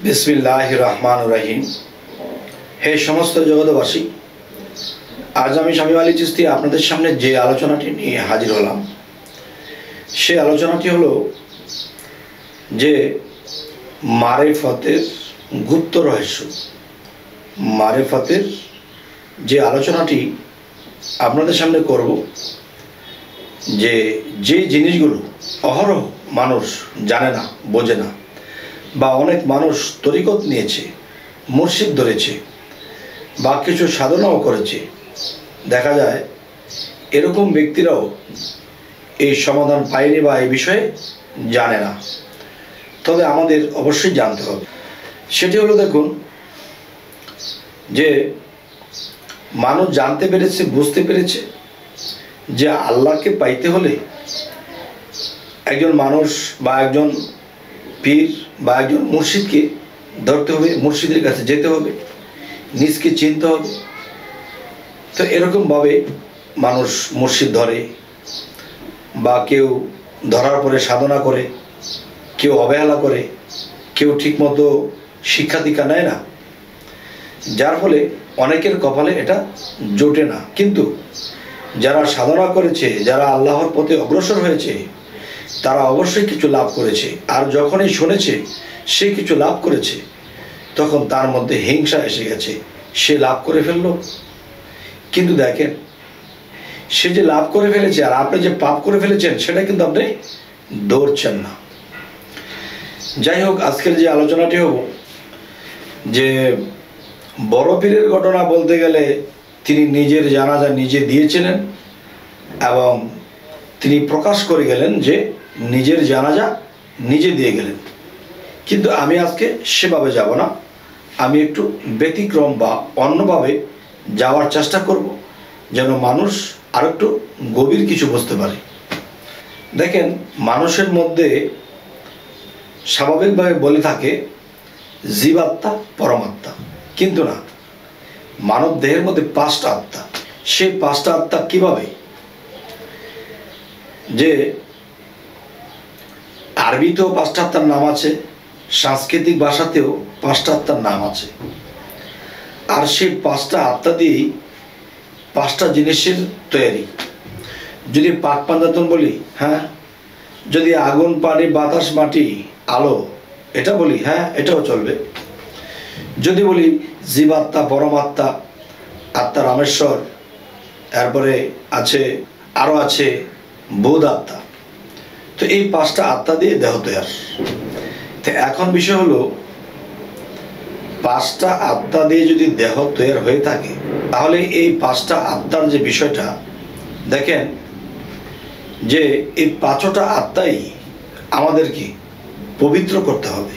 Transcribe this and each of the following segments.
बिस्मिल्लाहिर रहमानिर रहीम। हे समस्त जगतबासी, आज आमी शामीम आली चिश्ती आपनादेर सामने जे आलोचनाटी निये हाजिर हलाम से आलोचनाटी हलो जे मारिफतेर गुप्त रहस्य। मारिफतेर जे आलोचनाटी आपनादेर सामने करब जे जिनिसगुलो अहरह मानुष जाने ना बोझे ना বা অনেক মানুষ তরিকত নিয়েছে, মুর্শিদ ধরেছে বা কিছু সাধনাও করেছে, দেখা যায় এরকম ব্যক্তিরাও এই সমাধান পায়নি বা এই বিষয়ে জানে না। তবে আমাদের অবশ্যই জানতে হবে। সেটি হলো, দেখুন যে মানুষ জানতে পেরেছে, বুঝতে পেরেছে যে আল্লাহকে পাইতে হলে একজন মানুষ বা একজন পীর বা একজন মুর্শিদকে ধরতে হবে, মুর্শিদের কাছে যেতে হবে, নিজকে চিনতে হবে। তো এরকমভাবে মানুষ মুর্শিদ ধরে বা কেউ ধরার পরে সাধনা করে, কেউ অবহেলা করে, কেউ ঠিকমতো শিক্ষা দীক্ষা নেয় না, যার ফলে অনেকের কপালে এটা জোটে না। কিন্তু যারা সাধনা করেছে, যারা আল্লাহর পথে অগ্রসর হয়েছে, তারা অবশ্যই কিছু লাভ করেছে। আর যখনই শুনেছে সে কিছু লাভ করেছে, তখন তার মধ্যে হিংসা এসে গেছে, সে লাভ করে ফেলল। কিন্তু দেখেন, সে যে লাভ করে ফেলেছে আর আপনি যে পাপ করে ফেলেছেন, সেটা কিন্তু আপনি ধরছেন না। যাই হোক, আজকের যে আলোচনাটি হব যে বড় পীরের ঘটনা বলতে গেলে তিনি নিজের জানাজা নিজে দিয়েছিলেন এবং তিনি প্রকাশ করে গেলেন যে নিজের জানাজা নিজে দিয়ে গেলেন। কিন্তু আমি আজকে সেভাবে যাব না, আমি একটু ব্যতিক্রম বা অন্যভাবে যাওয়ার চেষ্টা করব, যেন মানুষ আর একটু গভীর কিছু বুঝতে পারে। দেখেন, মানুষের মধ্যে স্বাভাবিকভাবে বলে থাকে জীবাত্মা, পরমাত্মা, কিন্তু না, মানব দেহের মধ্যে 5টা আত্মা। সেই 5টা আত্মা কিভাবে, যে আরবিতেও 5টা আত্মার নাম আছে, সাংস্কৃতিক ভাষাতেও 5টা আত্মার নাম আছে। আর সেই 5টা আত্মা দিয়েই 5টা জিনিসের তৈরি। যদি পাক পাঞ্জাতন বলি, হ্যাঁ, যদি আগুন, পানি, বাতাস, মাটি, আলো, এটা বলি, হ্যাঁ, এটাও চলবে। যদি বলি জীবাত্মা, পরমাত্মা, আত্মা রামেশ্বর, এরপরে আছে আরও আছে বোধ আত্মা। তো এই 5টা আত্মা দিয়ে দেহ তৈরি। তো এখন বিষয় হলো, 5টা আত্মা দিয়ে যদি দেহ তৈরি হয়ে থাকে, তাহলে এই 5টা আত্মার যে বিষয়টা দেখেন, যে এই 5টা আত্মাই আমাদেরকে পবিত্র করতে হবে।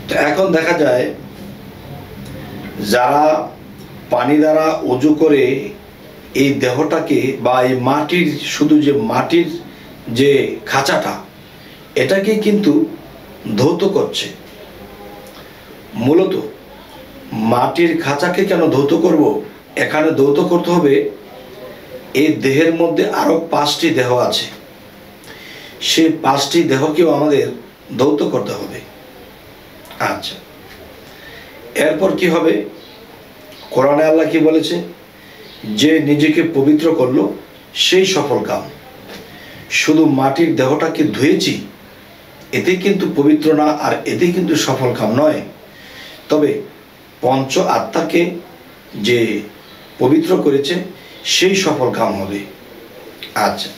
তো এখন দেখা যায় যারা পানি দ্বারা ওযু করে এই দেহটাকে বা এই মাটির, শুধু যে মাটির যে খাঁচাটা, এটাকে কিন্তু ধৌত করছে। মূলত মাটির খাঁচাকে কেন ধৌত করব? এখানে ধৌত করতে হবে এই দেহের মধ্যে আরো 5টি দেহ আছে, সেই 5টি দেহকেও আমাদের ধৌত করতে হবে। আচ্ছা, এরপর কি হবে? কোরআনে আল্লাহ কি বলেছে? যে নিজেকে পবিত্র করলো সেই সফল কাম। শুধু মাটির দেহটাকে ধুয়েছি, এতে কিন্তু পবিত্র না, আর এতে কিন্তু সফল কাম নয়। তবে পঞ্চ আত্মাকে যে পবিত্র করেছে সেই সফল কাম হবে। আচ্ছা,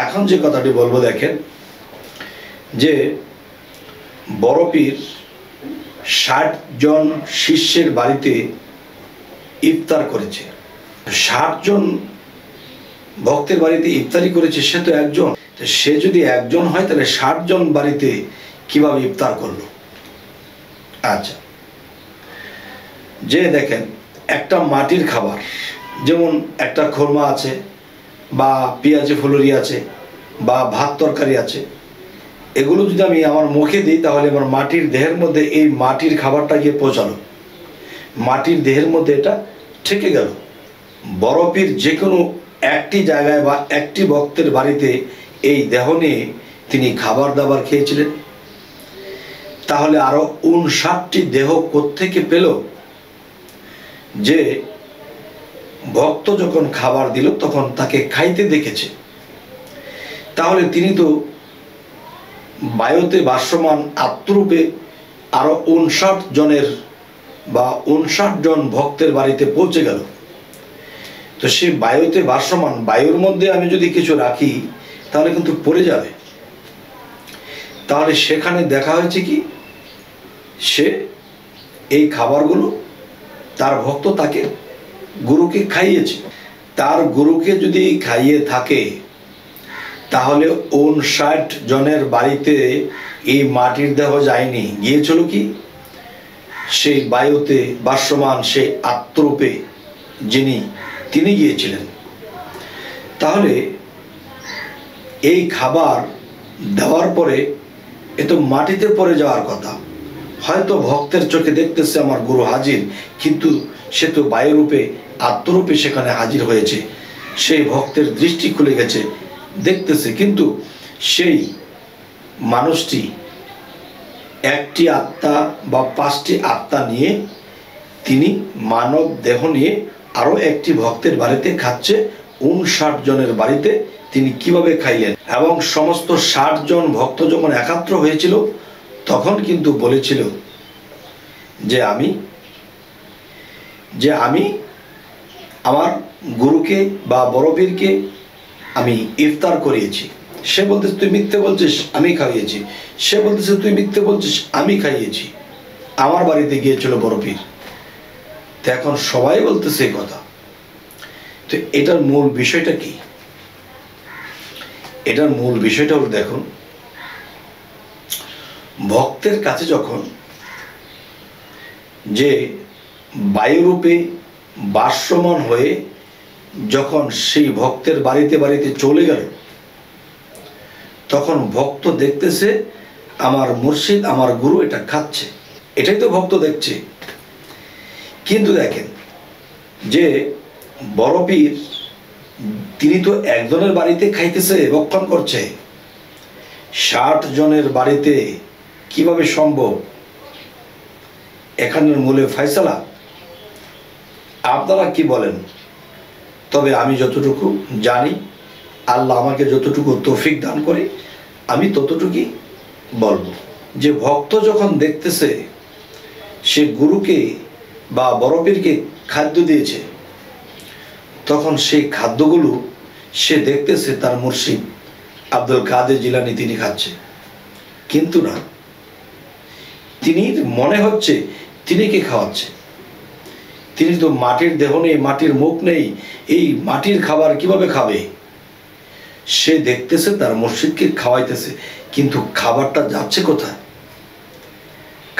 এখন যে কথাটি বলবো, দেখেন যে বড় পীর 60 জন শিষ্যের বাড়িতে ইফতার করেছে। 60 জন ভক্তের বাড়িতে ইফতারি করেছে, সে তো একজন। সে যদি একজন হয়, তাহলে 60 জন বাড়িতে কিভাবে ইফতার করলো? আচ্ছা, যে দেখেন, একটা মাটির খাবার, যেমন একটা খোরমা আছে বা পেঁয়াজি ফুলুরি আছে বা ভাত তরকারি আছে, এগুলো যদি আমি আমার মুখে দিই, তাহলে আমার মাটির দেহের মধ্যে এই মাটির খাবারটা গিয়ে পৌঁছালো, মাটির দেহের মধ্যে এটা ঠেকে গেল। বড় পীর যে কোনো একটি জায়গায় বা একটি ভক্তের বাড়িতে এই দেহ নিয়ে তিনি খাবার দাবার খেয়েছিলেন। তাহলে আরো 59টি দেহ কোত্থেকে পেল? যে ভক্ত যখন খাবার দিল তখন তাকে খাইতে দেখেছে। তাহলে তিনি তো বায়ুতে ভাসমান আত্মরূপে আরো 59 জনের বা 59 জন ভক্তের বাড়িতে পৌঁছে গেল। তো সে বায়ুতে ভাসমান, বায়ুর মধ্যে আমি যদি কিছু রাখি তাহলে কিন্তু পড়ে যাবে। তাহলে সেখানে দেখা হয়েছে কি, সে এই খাবারগুলো তার ভক্ত তাকে গুরুকে খাইয়েছে। তার গুরুকে যদি খাইয়ে থাকে তাহলে 59 জনের বাড়িতে এই মাটির দেহ যায়নি, গিয়েছিল কি সেই বায়ুতে ভাসমান সেই আত্মরূপে তিনি গিয়েছিলেন। তাহলে এই খাবার দেওয়ার পরে এ তো মাটিতে পড়ে যাওয়ার কথা। হয়তো ভক্তের চোখে দেখতেছে আমার গুরু হাজির, কিন্তু সে তো বায়ুরূপে আত্মরূপে সেখানে হাজির হয়েছে। সেই ভক্তের দৃষ্টি খুলে গেছে, দেখতেছে, কিন্তু সেই মানুষটি একটি আত্মা বা 5টি আত্মা নিয়ে তিনি মানব দেহ নিয়ে আরো একটি ভক্তের বাড়িতে খাচ্ছে। 59 জনের বাড়িতে তিনি কিভাবে খাইলেন? এবং সমস্ত 60 জন ভক্ত যখন একাত্র হয়েছিল তখন কিন্তু বলেছিল যে আমি আমার গুরুকে বা বড়পীরকে আমি ইফতার করিয়েছি। সে বলতেছে তুই মিথ্যে বলছিস, আমি খাইয়েছি। সে বলতেছে তুই মিথ্যে বলছিস, আমি খাইয়েছি। আমার বাড়িতে গিয়েছিল বড়পীর। তো এখন সবাই বলতেছে এই কথা। তো এটার মূল বিষয়টা কি? এটার মূল বিষয়টা হলো, দেখুন, ভক্তের কাছে যখন যে বায়ুরূপে ভাসমান হয়ে যখন সেই ভক্তের বাড়িতে বাড়িতে চলে গেল, তখন ভক্ত দেখতেছে আমার মুর্শিদ, আমার গুরু এটা খাচ্ছে। এটাই তো ভক্ত দেখছে। কিন্তু দেখেন যে বড় পীর তিনি তো একজনের বাড়িতে খাইতেছে, ভক্ষণ করছে। 60 জনের বাড়িতে কিভাবে সম্ভব? এখানের মূলে ফয়সালা। আপনারা কি বলেন? তবে আমি যতটুকু জানি, আল্লাহ আমাকে যতটুকু তৌফিক দান করে, আমি ততটুকুই বলবো যে ভক্ত যখন দেখতেছে সে গুরুকে বা বড় পীরকে খাদ্য দিয়েছে, তখন সেই খাদ্যগুলো সে দেখতেছে তার মুর্শিদ আব্দুল কাদের জিলানী তিনি খাচ্ছে। কিন্তু না, তিনি মনে হচ্ছে তিনি কে খাওয়াচ্ছে। তিনি তো মাটির দেহ নেই, মাটির মুখ নেই, এই মাটির খাবার কিভাবে খাবে? সে দেখতেছে তার মুর্শিদকে খাওয়াইতেছে, কিন্তু খাবারটা যাচ্ছে কোথায়?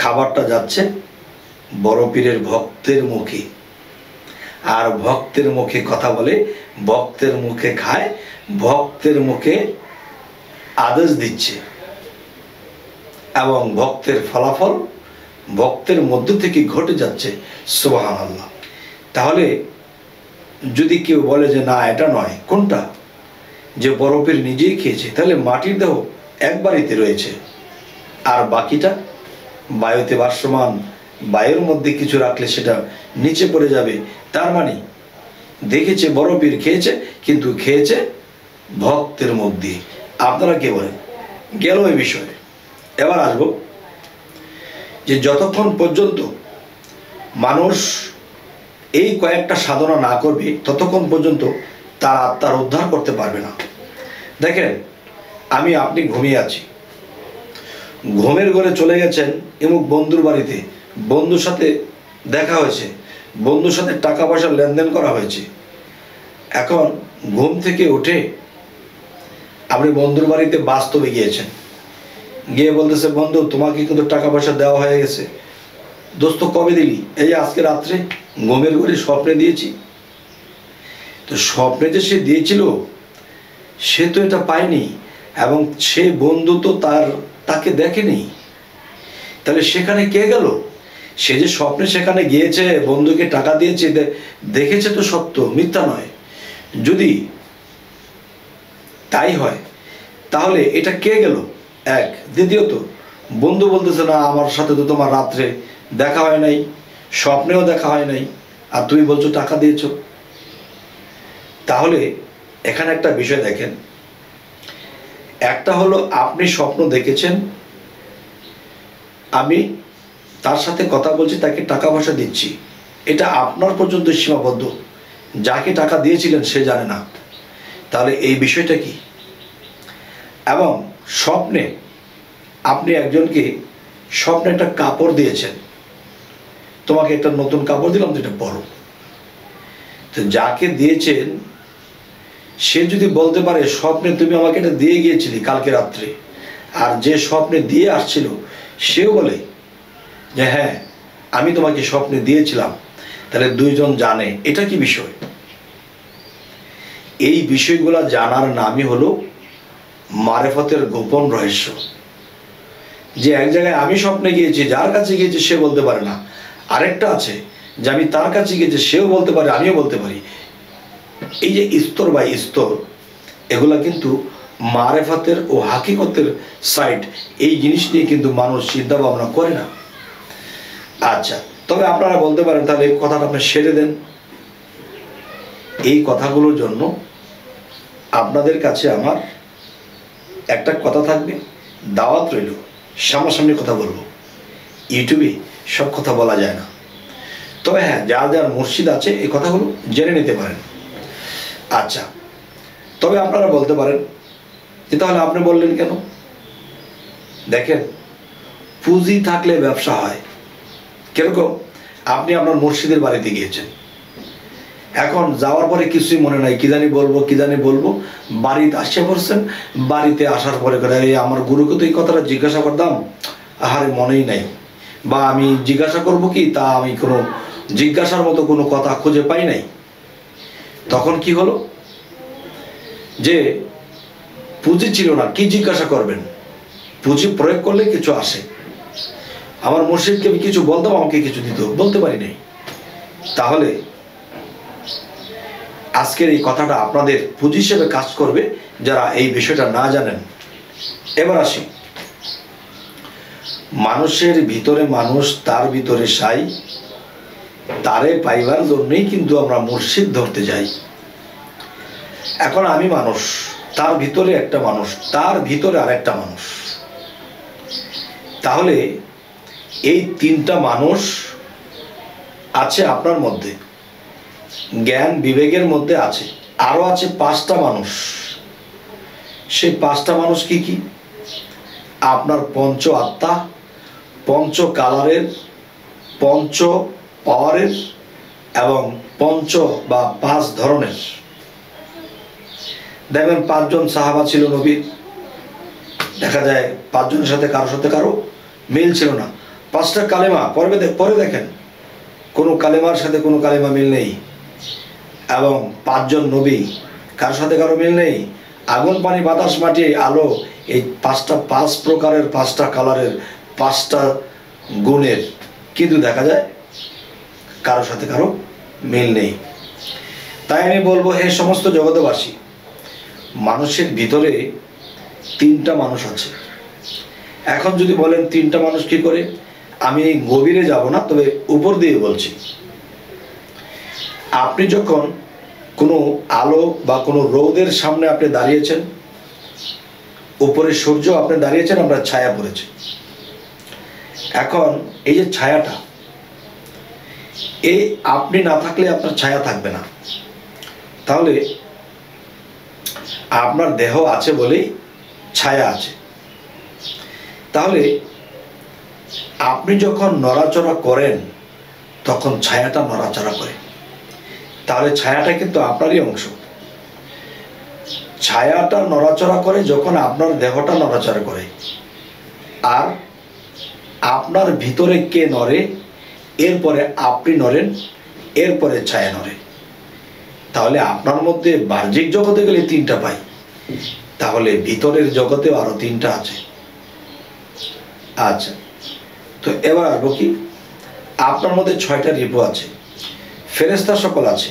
খাবারটা যাচ্ছে বড় পীরের ভক্তের মুখে। আর ভক্তের মুখে কথা বলে, ভক্তের মুখে খায়, ভক্তের মুখে আদেশ দিচ্ছে, এবং ভক্তের ফলাফল ভক্তের মধ্য থেকে ঘটে যাচ্ছে। সুবহানাল্লাহ। তাহলে যদি কেউ বলে যে না এটা নয়, কোনটা? যে বড় পীর নিজেই খেয়েছে, তাহলে মাটির দেহ এক বাড়িতে রয়েছে আর বাকিটা বায়ুতে ভাসমান, বায়ুর মধ্যে কিছু রাখলে সেটা নিচে পড়ে যাবে। তার মানে দেখেছে বড় পীর খেয়েছে, কিন্তু খেয়েছে ভক্তের মধ্যে। আপনারা কে বলেন? গেল এই বিষয়ে। এবার আসবো যে যতক্ষণ পর্যন্ত মানুষ এই কয়েকটা সাধনা না করবে ততক্ষণ পর্যন্ত তার আত্মার উদ্ধার করতে পারবে না। দেখেন, আপনি ঘুমিয়ে আছি, ঘুমের ঘরে চলে গেছেন এমুক বন্ধুর বাড়িতে, বন্ধুর সাথে দেখা হয়েছে, বন্ধুর সাথে টাকা পয়সা লেনদেন করা হয়েছে। এখন ঘুম থেকে উঠে আপনি বন্ধুর বাড়িতে বাস্তবে গিয়েছেন, গিয়ে বলতেছে বন্ধু তোমাকে কিন্তু টাকা পয়সা দেওয়া হয়ে গেছে। দোস্ত কবে দিলি? এই আজকে রাত্রে ঘুমের ঘরে স্বপ্নে দিয়েছি। তো স্বপ্নে যে সে দিয়েছিল সে তো এটা পায়নি, এবং সে বন্ধু তো তাকে দেখেনি। তাহলে সেখানে কে গেল? সে যে স্বপ্নে সেখানে গিয়েছে, বন্ধুকে টাকা দিয়েছে, দেখেছে তো সত্য, মিথ্যা নয়। যদি তাই হয় তাহলে এটা কে গেল? এক। দ্বিতীয়ত বন্ধু বলতেছে না আমার সাথে তো তোমার রাত্রে দেখা হয় নাই, স্বপ্নেও দেখা হয় নাই, আর তুমি বলছো টাকা দিয়েছো। তাহলে এখানে একটা বিষয় দেখেন, একটা হলো আপনি স্বপ্ন দেখেছেন, আমি তার সাথে কথা বলছি, তাকে টাকা পয়সা দিচ্ছি, এটা আপনার পর্যন্ত সীমাবদ্ধ, যাকে টাকা দিয়েছিলেন সে জানে না। তাহলে এই বিষয়টা কি? এবং স্বপ্নে আপনি একজনকে স্বপ্নে একটা কাপড় দিয়েছেন, তোমাকে একটা নতুন কাপড় দিলাম, যেটা পরো। তো যাকে দিয়েছেন সে যদি বলতে পারে স্বপ্নে তুমি আমাকে এটা দিয়ে গিয়েছিলি কালকে রাত্রে, আর যে স্বপ্নে দিয়ে আসছিল সেও বলে যে হ্যাঁ আমি তোমাকে স্বপ্নে দিয়েছিলাম, তাহলে দুইজন জানে। এটা কি বিষয়? এই বিষয়গুলো জানার নামই হলো মারেফতের গোপন রহস্য। যে এক জায়গায় আমি স্বপ্নে গিয়েছি, যার কাছে গিয়েছি সে বলতে পারে না, আরেকটা আছে যে আমি তার কাছে গিয়েছি, সেও বলতে পারে, আমিও বলতে পারি। এই যে স্তর বাই স্তর, এগুলা কিন্তু মারেফতের ও হাকিকতের সাইড, এই জিনিস নিয়ে কিন্তু মানুষ চিন্তা ভাবনা করে না। আচ্ছা, তবে আপনারা বলতে পারেন তাহলে এই কথাটা আপনি সেরে দেন। এই কথাগুলোর জন্য আপনাদের কাছে আমার একটা কথা থাকবে, দাওয়াত রইল, সামনাসামনি কথা বলবো। ইউটিউবে সব কথা বলা যায় না, তবে হ্যাঁ যার যার মসজিদ আছে এই কথাগুলো জেনে নিতে পারেন। আচ্ছা, তবে আপনারা বলতে পারেন যে তাহলে আপনি বললেন কেন? দেখেন, পুঁজি থাকলে ব্যবসা হয়। কিরকম? আপনি আপনার মসজিদের বাড়িতে গিয়েছেন, এখন যাওয়ার পরে কিছুই মনে নাই, কি জানি বলবো, বাড়িতে আসে পড়ছেন, বাড়িতে আসার পরে করে আমার গুরুকে তো এই কথাটা জিজ্ঞাসা করতাম, আহারে মনেই নাই, বা আমি জিজ্ঞাসা করব কি, তা আমি কোনো জিজ্ঞাসার মতো কোনো কথা খুঁজে পাই নাই। তখন কি হলো যে পুঁজি ছিল না, কি জিজ্ঞাসা করবেন? পুঁজি প্রয়োগ করলে কিছু আসে। আমার মুর্শিদকে আমি কিছু বলতাম, আমাকে কিছু দিত, বলতে পারি নাই। তাহলে আজকের এই কথাটা আপনাদের পুঁজি হিসেবে কাজ করবে যারা এই বিষয়টা না জানেন। এবার আসি, মানুষের ভিতরে মানুষ, তার ভিতরে সাই, তারে পাইবার জন্যই কিন্তু আমরা মুর্শিদ ধরতে যাই। এখন আমি মানুষ, তার ভিতরে একটা মানুষ, তার ভিতরে আরেকটা মানুষ। তাহলে এই তিনটা মানুষ আছে আপনার মধ্যে, জ্ঞান বিবেকের মধ্যে আছে। আরো আছে পাঁচটা মানুষ। সেই পাঁচটা মানুষ কি কি? আপনার পঞ্চ আত্মা, পঞ্চ কালারের, পঞ্চ পাওয়ারের এবং পঞ্চ বা পাঁচ ধরনের। দেখবেন পাঁচজন সাহাবা ছিল নবীর, দেখা যায় পাঁচজনের সাথে কারো মিল ছিল না। পাঁচটা কালেমা পরে দেখেন কোনো কালেমার সাথে কোনো কালেমা মিল নেই। এবং পাঁচজন নবী, কারোর সাথে কারো মিল নেই। আগুন পানি বাতাস মাটি আলো, এই পাঁচ প্রকারের, পাঁচটা কালারের, পাঁচটা গুণের, কিন্তু দেখা যায় কারোর সাথে কারো মিল নেই। তাই আমি বলবো, হে সমস্ত জগতবাসী, মানুষের ভিতরে তিনটা মানুষ আছে। এখন যদি বলেন তিনটা মানুষ কি করে, আমি গভীরে যাব না, তবে উপর দিয়ে বলছি। আপনি যখন কোনো আলো বা কোনো রোদের সামনে আপনি দাঁড়িয়েছেন, উপরে সূর্য, আপনি দাঁড়িয়েছেন, আমরা ছায়া পড়েছে। এখন এই যে ছায়াটা, এই আপনি না থাকলে আপনার ছায়া থাকবে না। তাহলে আপনার দেহ আছে বলেই ছায়া আছে। তাহলে আপনি যখন নড়াচড়া করেন তখন ছায়াটা নড়াচড়া করে। তাহলে ছায়াটা কিন্তু আপনারই অংশ। ছায়াটা নড়াচড়া করে যখন আপনার দেহটা নড়াচড়া করে। আর আপনার ভিতরে কে নড়ে, এরপরে আপনি নড়েন, এরপরে ছায়া নড়ে। তাহলে আপনার মধ্যে বাহ্যিক জগতে গেলে তিনটা পাই, তাহলে ভিতরের জগতেও আরো তিনটা আছে। আচ্ছা, তো এবার আসবো কি, আপনার মধ্যে 6টা রিপু আছে, ফেরেশতা সকল আছে,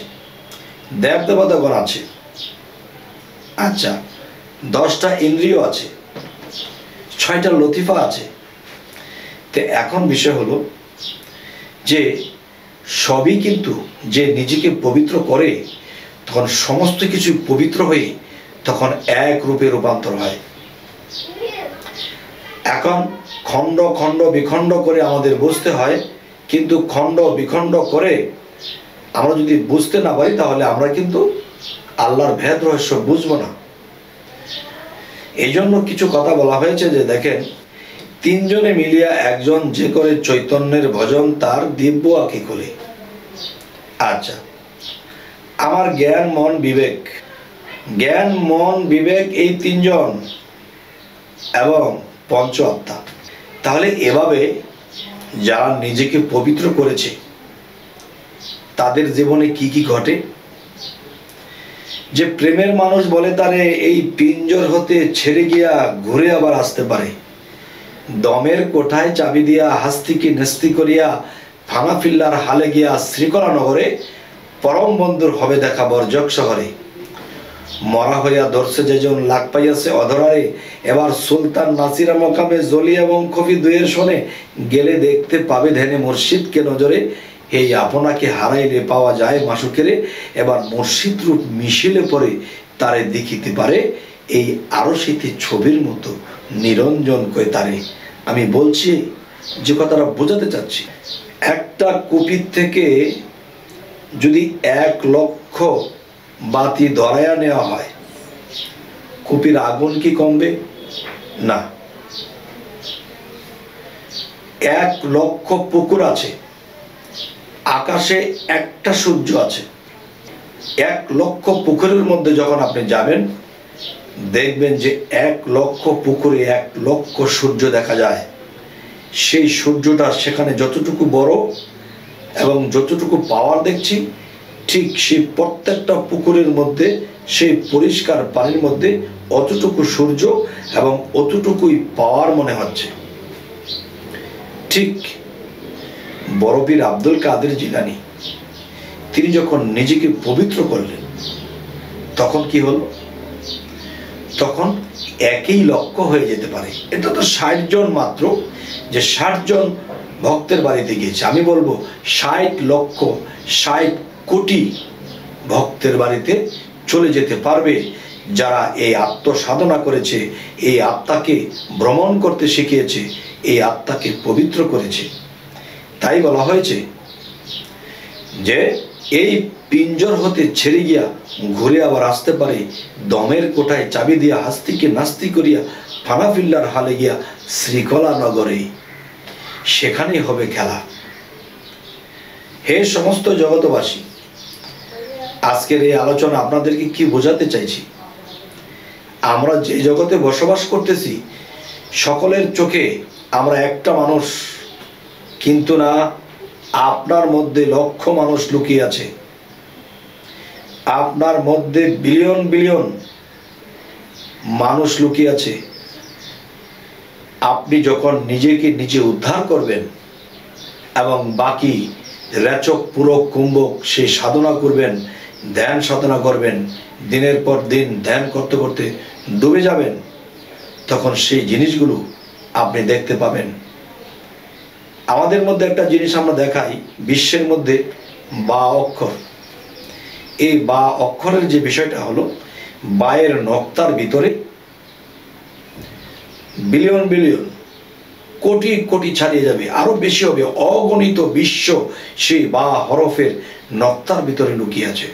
দেব দেবতাগণ আছে। আচ্ছা, 10টা ইন্দ্রিয় আছে, 6টা লতিফা আছে, তো এখন বিষয় হলো যে সবই কিন্তু যে নিজেকে পবিত্র করে তখন সমস্ত কিছু পবিত্র হয়ে তখন এক রূপে রূপান্তর হয়। এখন খণ্ড খণ্ড বিখণ্ড করে আমাদের বুঝতে হয়, কিন্তু খণ্ড বিখণ্ড করে আমরা যদি বুঝতে না পারি তাহলে আমরা কিন্তু আল্লাহর ভেদ রহস্য বুঝবো না। এই জন্য কিছু কথা বলা হয়েছে যে দেখেন, তিনজনে মিলিয়া একজন যে করে চৈতন্যের ভজন তার দিব্য আঁকি খুলে। আচ্ছা, আমার জ্ঞান মন বিবেক এই তিনজন এবং পঞ্চ আত্মা। তাহলে এভাবে যারা নিজেকে পবিত্র করেছে তাদের জীবনে কি কি ঘটে? যে প্রেমের মানুষ বলে তারে এই পিঞ্জর হতে ছেড়ে গিয়া ঘুরে আবার আসতে পারে, দমের কোঠায় চাবি দিয়া হাস্তিকে নেস্তি করিয়া ফানাফিল্লার হালে গিয়া শ্রীকলা নগরে পরম বন্ধুর হবে দেখা বর্জক শহরে। মরা হইয়া ধরছে যেজন লাগ পাইয়াছে অধরারে, এবার সুলতান নাসিরা মকামে জলি এবং খফি দুয়ের শোনে গেলে দেখতে পাবে ধ্যানে মুর্শিদকে নজরে। এই আপনাকে হারাইলে পাওয়া যায় মাসুকেরে, এবার মুর্শিদ রূপ মিশিলে পরে তারে দেখিতে পারে এই আরশিতে ছবির মতো নিরঞ্জন কই তারে। আমি বলছি যে কথাটা বোঝাতে চাচ্ছি, একটা কুপির থেকে যদি 1 লক্ষ বাতি ধরাইয়া নেওয়া হয়, কুপির আগুন কি কমবে? না। 1 লক্ষ পুকুর আছে, আকাশে একটা সূর্য আছে। 1 লক্ষ পুকুরের মধ্যে যখন আপনি যাবেন দেখবেন যে 1 লক্ষ পুকুরে 1 লক্ষ সূর্য দেখা যায়। সেই সূর্যটা সেখানে যতটুকু বড় এবং যতটুকু পাওয়ার দেখছি, ঠিক সেই প্রত্যেকটা পুকুরের মধ্যে সেই পরিষ্কার পানির মধ্যে অতটুকু সূর্য এবং অতটুকুই পাওয়ার মনে হচ্ছে। ঠিক বড় পীর আব্দুল কাদের জিলানী তিনি যখন নিজেকে পবিত্র করলেন তখন কি হলো? তখন 1 লক্ষ হয়ে যেতে পারে। এটা তো 60 জন মাত্র, যে 60 জন ভক্তের বাড়িতে গিয়েছে। আমি বলবো 60 লক্ষ 60 কোটি ভক্তের বাড়িতে চলে যেতে পারবে যারা এই আত্মসাধনা করেছে, এই আত্মাকে ভ্রমণ করতে শিখিয়েছে, এই আত্মাকে পবিত্র করেছে। তাই বলা হয়েছে যে এই পিঞ্জর হতে ছেড়ে গিয়া ঘুরে আবার আসতে পারে, দমের কোঠায় চাবি দিয়া হাস্তিকে নাস্তি করিয়া ফানাফিল্লার হালে গিয়া শ্রীকলা নগরে, সেখানেই হবে খেলা। হে সমস্ত জগতবাসী, আজকের এই আলোচনা আপনাদেরকে কি বোঝাতে চাইছি? আমরা যে জগতে বসবাস করতেছি সকলের চোখে আমরা একটা মানুষ, কিন্তু না, আপনার মধ্যে লক্ষ মানুষ লুকিয়ে আছে, আপনার মধ্যে বিলিয়ন বিলিয়ন মানুষ লুকিয়ে আছে। আপনি যখন নিজেকে নিজে উদ্ধার করবেন এবং বাকি রেচক পুরক কুম্ভক সেই সাধনা করবেন, ধ্যান সাধনা করবেন, দিনের পর দিন ধ্যান করতে করতে ডুবে যাবেন, তখন সেই জিনিসগুলো আপনি দেখতে পাবেন। আমাদের মধ্যে একটা জিনিস আমরা দেখাই, বিশ্বের মধ্যে বা অক্ষর, এই বা অক্ষরের যে বিষয়টা হলো, বায়ের নক্তার ভিতরে বিলিয়ন বিলিয়ন কোটি কোটি ছাড়িয়ে যাবে, আরো বেশি হবে, অগণিত বিশ্ব সেই বা হরফের নক্তার ভিতরে লুকিয়ে আছে।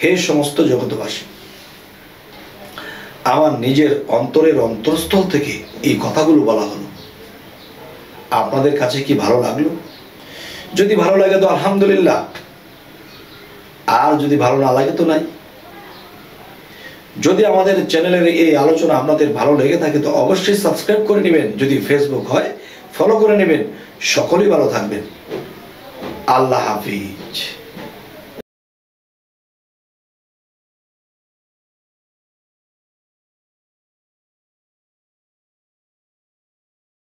হে সমস্ত জগৎবাসী, আমার নিজের অন্তরের অন্তরস্থল থেকে এই কথাগুলো বলা হলো। আপনাদের কাছে কি ভালো লাগলো? যদি ভালো লাগে তো আলহামদুলিল্লাহ, আর যদি ভালো না লাগে তো নাই। যদি আমাদের চ্যানেলের এই আলোচনা আপনাদের ভালো লেগে থাকে তো অবশ্যই সাবস্ক্রাইব করে নেবেন, যদি ফেসবুক হয় ফলো করে নেবেন। সকলেই ভালো থাকবেন। আল্লাহ হাফিজ।